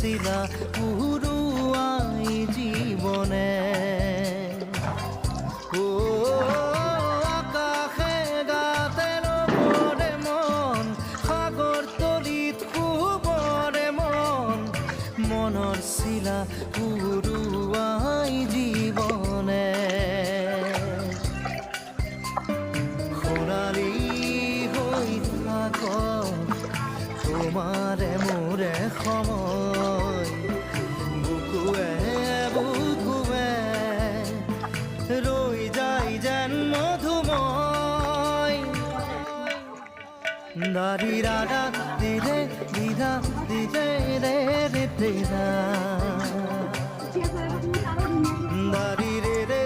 শিলা উৰুৱাই জীৱনে ও আকাশে গাতে ল'বৰে মন সাগৰ তলিত শুবৰে মন মনৰ শিলা উৰুৱাই জীৱনে সোণালী হৈ থাকক তোমাৰে মোৰে সময় বুকুৱে বুকুৱে ৰৈ যায় যেন মধুময় দাৰি ৰাধা দিদে দিদা দিদে ৰে ৰে দিদা দাৰি ৰে ৰে